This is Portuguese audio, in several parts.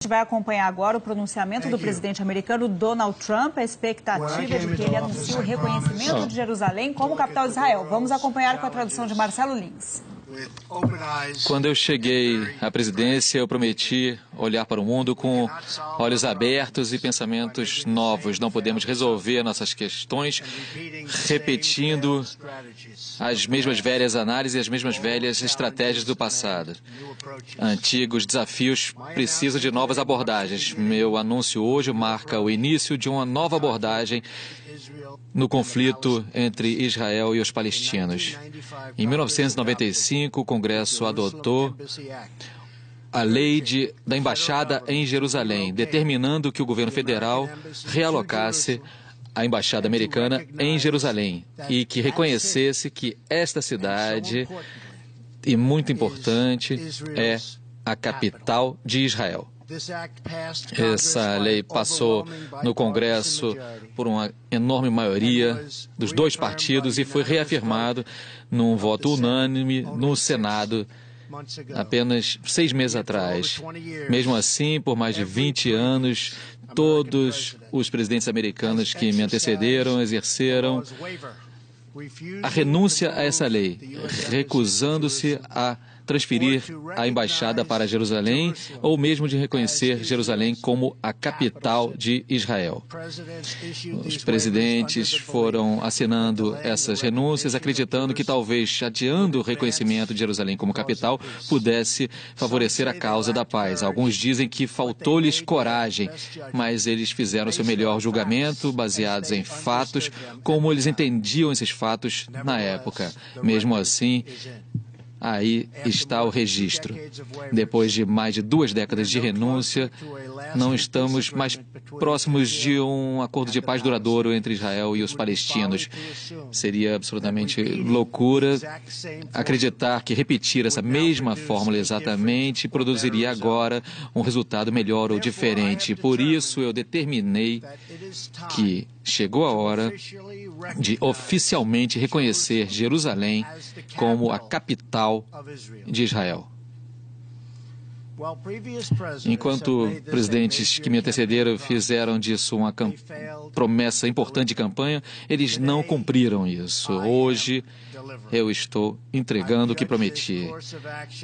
A gente vai acompanhar agora o pronunciamento do presidente americano Donald Trump, a expectativa de que ele anuncie o reconhecimento de Jerusalém como capital de Israel. Vamos acompanhar com a tradução de Marcelo Lins. Quando eu cheguei à presidência, eu prometi olhar para o mundo com olhos abertos e pensamentos novos. Não podemos resolver nossas questões repetindo as mesmas velhas análises e as mesmas velhas estratégias do passado. Antigos desafios precisam de novas abordagens. Meu anúncio hoje marca o início de uma nova abordagem no conflito entre Israel e os palestinos. Em 1995, o Congresso adotou a lei da Embaixada em Jerusalém, determinando que o governo federal realocasse a Embaixada Americana em Jerusalém e que reconhecesse que esta cidade, e muito importante, é a capital de Israel. Essa lei passou no Congresso por uma enorme maioria dos dois partidos e foi reafirmado num voto unânime no Senado apenas 6 meses atrás. Mesmo assim, por mais de 20 anos, todos os presidentes americanos que me antecederam exerceram a renúncia a essa lei, recusando-se a transferir a embaixada para Jerusalém ou mesmo de reconhecer Jerusalém como a capital de Israel. Os presidentes foram assinando essas renúncias, acreditando que talvez adiando o reconhecimento de Jerusalém como capital pudesse favorecer a causa da paz. Alguns dizem que faltou-lhes coragem, mas eles fizeram seu melhor julgamento baseados em fatos, como eles entendiam esses fatos na época. Mesmo assim, aí está o registro. Depois de mais de 2 décadas de renúncia, não estamos mais próximos de um acordo de paz duradouro entre Israel e os palestinos. Seria absolutamente loucura acreditar que repetir essa mesma fórmula exatamente produziria agora um resultado melhor ou diferente. Por isso, eu determinei que chegou a hora de oficialmente reconhecer Jerusalém como a capital de Israel. Enquanto presidentes que me antecederam fizeram disso uma promessa importante de campanha, eles não cumpriram isso. Hoje, eu estou entregando o que prometi.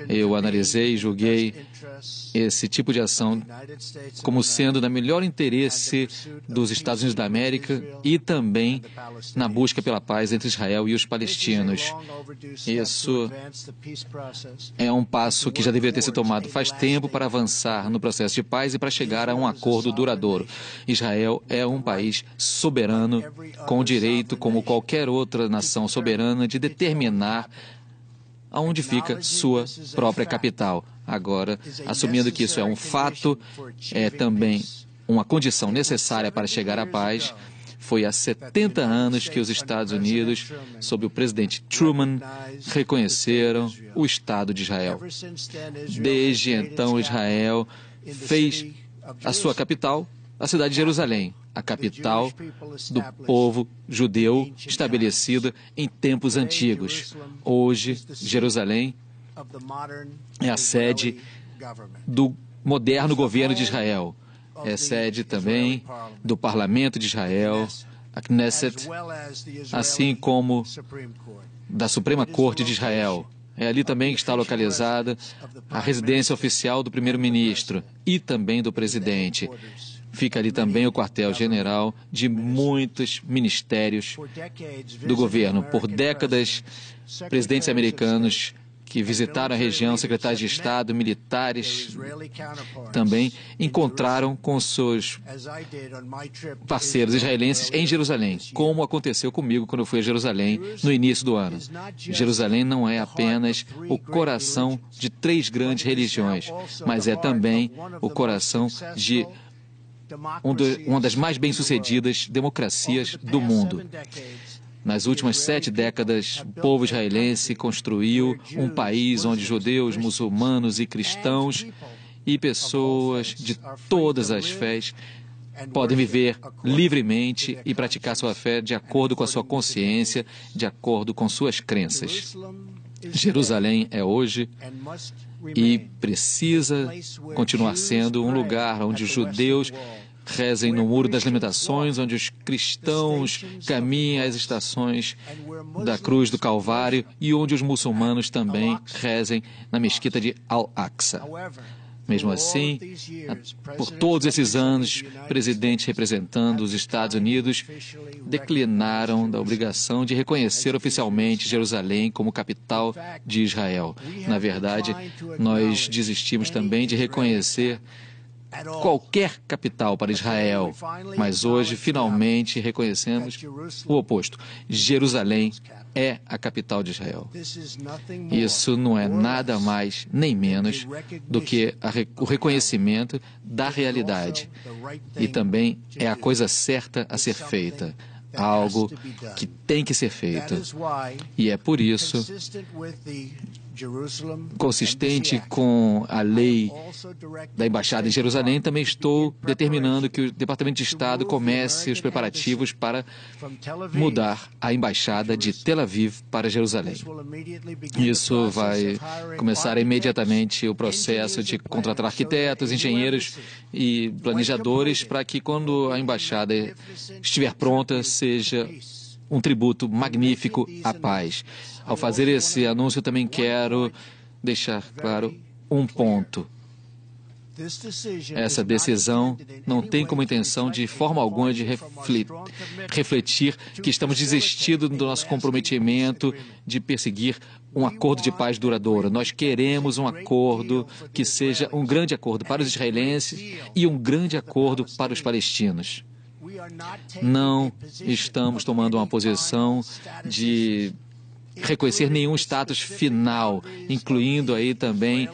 Eu analisei e julguei esse tipo de ação como sendo no melhor interesse dos Estados Unidos da América e também na busca pela paz entre Israel e os palestinos. Isso é um passo que já deveria ter sido tomado faz tempo para avançar no processo de paz e para chegar a um acordo duradouro. Israel é um país soberano, com direito, como qualquer outra nação soberana, de determinar aonde fica sua própria capital. Agora, assumindo que isso é um fato, é também uma condição necessária para chegar à paz. Foi há 70 anos que os Estados Unidos, sob o presidente Truman, reconheceram o Estado de Israel. Desde então, Israel fez a sua capital a cidade de Jerusalém, a capital do povo judeu estabelecida em tempos antigos. Hoje, Jerusalém é a sede do moderno governo de Israel. É sede também do Parlamento de Israel, a Knesset, assim como da Suprema Corte de Israel. É ali também que está localizada a residência oficial do primeiro-ministro e também do presidente. Fica ali também o quartel-general de muitos ministérios do governo. Por décadas, presidentes americanos que visitaram a região, secretários de Estado, militares, também encontraram com seus parceiros israelenses em Jerusalém, como aconteceu comigo quando eu fui a Jerusalém no início do ano. Jerusalém não é apenas o coração de 3 grandes religiões, mas é também o coração de uma das mais bem-sucedidas democracias do mundo. Nas últimas 7 décadas, o povo israelense construiu um país onde judeus, muçulmanos e cristãos e pessoas de todas as fés podem viver livremente e praticar sua fé de acordo com a sua consciência, de acordo com suas crenças. Jerusalém é hoje e precisa continuar sendo um lugar onde os judeus rezem no Muro das Lamentações, onde os cristãos caminhem às estações da Cruz do Calvário e onde os muçulmanos também rezem na mesquita de Al-Aqsa. Mesmo assim, por todos esses anos, presidentes representando os Estados Unidos declinaram da obrigação de reconhecer oficialmente Jerusalém como capital de Israel. Na verdade, nós desistimos também de reconhecer qualquer capital para Israel, mas hoje finalmente reconhecemos o oposto. Jerusalém é a capital de Israel. Isso não é nada mais nem menos do que o reconhecimento da realidade. E também é a coisa certa a ser feita, algo que tem que ser feito. E é por isso, consistente com a lei da Embaixada em Jerusalém, também estou determinando que o Departamento de Estado comece os preparativos para mudar a Embaixada de Tel Aviv para Jerusalém. Isso vai começar imediatamente o processo de contratar arquitetos, engenheiros e planejadores para que, quando a Embaixada estiver pronta, seja um tributo magnífico à paz. Ao fazer esse anúncio, também quero deixar claro um ponto. Essa decisão não tem como intenção, de forma alguma, de refletir que estamos desistindo do nosso comprometimento de perseguir um acordo de paz duradouro. Nós queremos um acordo que seja um grande acordo para os israelenses e um grande acordo para os palestinos. Não estamos tomando uma posição de reconhecer nenhum status final, incluindo aí também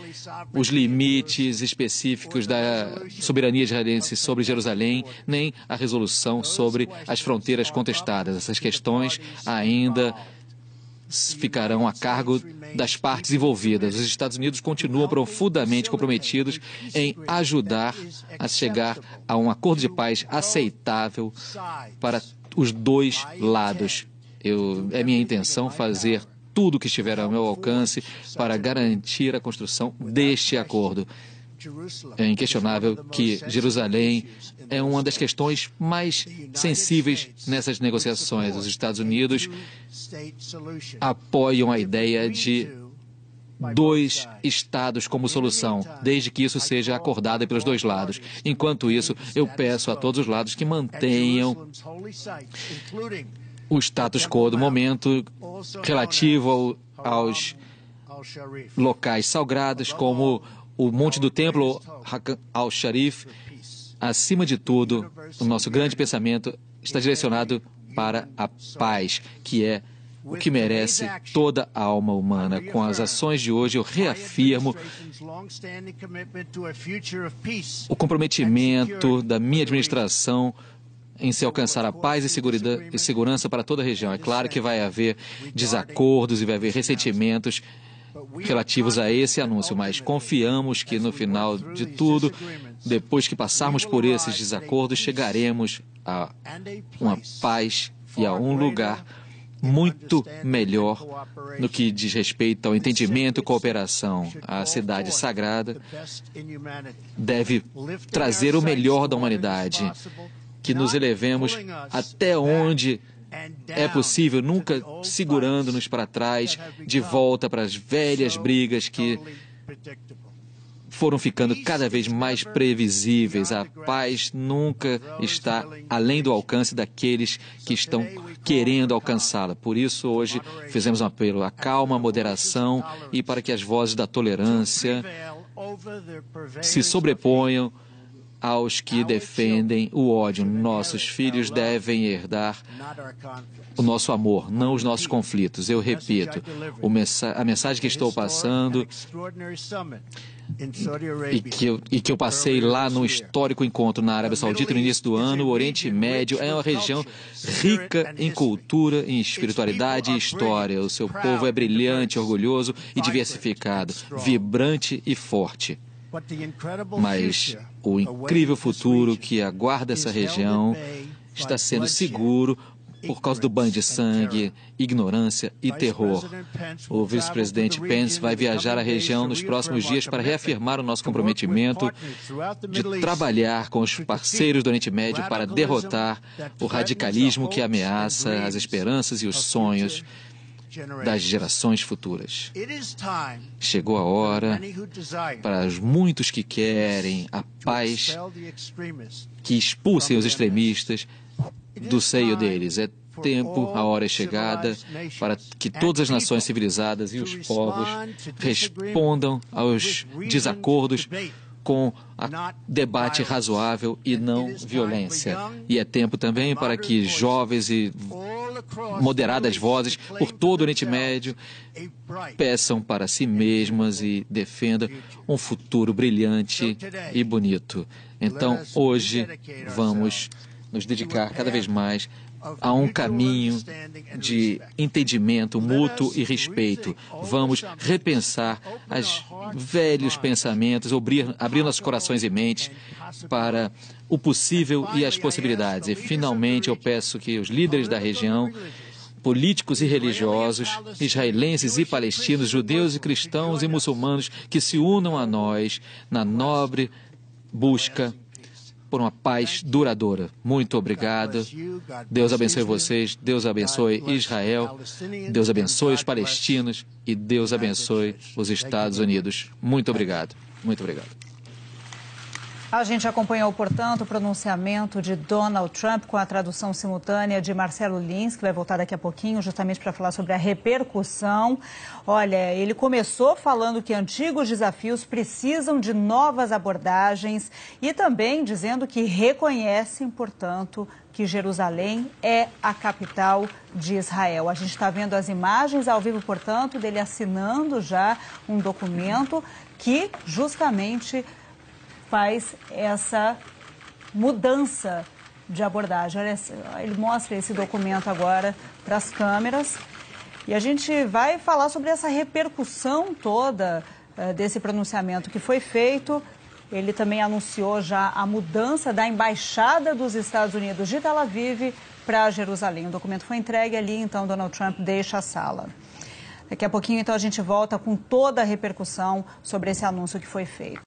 os limites específicos da soberania israelense sobre Jerusalém, nem a resolução sobre as fronteiras contestadas. Essas questões ainda ficarão a cargo das partes envolvidas. Os Estados Unidos continuam profundamente comprometidos em ajudar a chegar a um acordo de paz aceitável para os dois lados. É minha intenção fazer tudo o que estiver ao meu alcance para garantir a construção deste acordo. É inquestionável que Jerusalém é uma das questões mais sensíveis nessas negociações. Os Estados Unidos apoiam a ideia de 2 estados como solução, desde que isso seja acordado pelos dois lados. Enquanto isso, eu peço a todos os lados que mantenham o status quo do momento relativo aos locais sagrados, como o Monte do Templo al-Sharif. Acima de tudo, o nosso grande pensamento está direcionado para a paz, que é o que merece toda a alma humana. Com as ações de hoje, eu reafirmo o comprometimento da minha administração em se alcançar a paz e segurança para toda a região. É claro que vai haver desacordos e vai haver ressentimentos relativos a esse anúncio, mas confiamos que no final de tudo, depois que passarmos por esses desacordos, chegaremos a uma paz e a um lugar muito melhor no que diz respeito ao entendimento e cooperação. A cidade sagrada deve trazer o melhor da humanidade, que nos elevemos até onde é possível, nunca segurando-nos para trás, de volta para as velhas brigas que foram ficando cada vez mais previsíveis. A paz nunca está além do alcance daqueles que estão querendo alcançá-la. Por isso, hoje, fizemos um apelo à calma, à moderação e para que as vozes da tolerância se sobreponham aos que defendem o ódio. Nossos filhos devem herdar o nosso amor, não os nossos conflitos. Eu repito, a mensagem que estou passando e que eu passei lá no histórico encontro na Arábia Saudita no início do ano, o Oriente Médio é uma região rica em cultura, em espiritualidade e história. O seu povo é brilhante, orgulhoso e diversificado, vibrante e forte. Mas o incrível futuro que aguarda essa região está sendo seguro por causa do banho de sangue, ignorância e terror. O vice-presidente Pence vai viajar à região nos próximos dias para reafirmar o nosso comprometimento de trabalhar com os parceiros do Oriente Médio para derrotar o radicalismo que ameaça as esperanças e os sonhos das gerações futuras. Chegou a hora para os muitos que querem a paz que expulsem os extremistas do seio deles. É tempo, a hora é chegada para que todas as nações civilizadas e os povos respondam aos desacordos com debate razoável e não violência. E é tempo também para que jovens e moderadas vozes por todo o Oriente Médio peçam para si mesmas e defendam um futuro brilhante e bonito. Então, hoje, vamos nos dedicar cada vez mais a um caminho de entendimento mútuo e respeito. Vamos repensar os velhos pensamentos, abrir nossos corações e mentes para o possível e as possibilidades. E, finalmente, eu peço que os líderes da região, políticos e religiosos, israelenses e palestinos, judeus e cristãos e muçulmanos, que se unam a nós na nobre busca por uma paz duradoura. Muito obrigado. Deus abençoe vocês, Deus abençoe Israel, Deus abençoe os palestinos e Deus abençoe os Estados Unidos. Muito obrigado. Muito obrigado. A gente acompanhou, portanto, o pronunciamento de Donald Trump com a tradução simultânea de Marcelo Lins, que vai voltar daqui a pouquinho, justamente para falar sobre a repercussão. Olha, ele começou falando que antigos desafios precisam de novas abordagens e também dizendo que reconhecem, portanto, que Jerusalém é a capital de Israel. A gente está vendo as imagens ao vivo, portanto, dele assinando já um documento que justamente faz essa mudança de abordagem. Olha, ele mostra esse documento agora para as câmeras e a gente vai falar sobre essa repercussão toda desse pronunciamento que foi feito. Ele também anunciou já a mudança da Embaixada dos Estados Unidos de Tel Aviv para Jerusalém. O documento foi entregue ali, então Donald Trump deixa a sala. Daqui a pouquinho, então, a gente volta com toda a repercussão sobre esse anúncio que foi feito.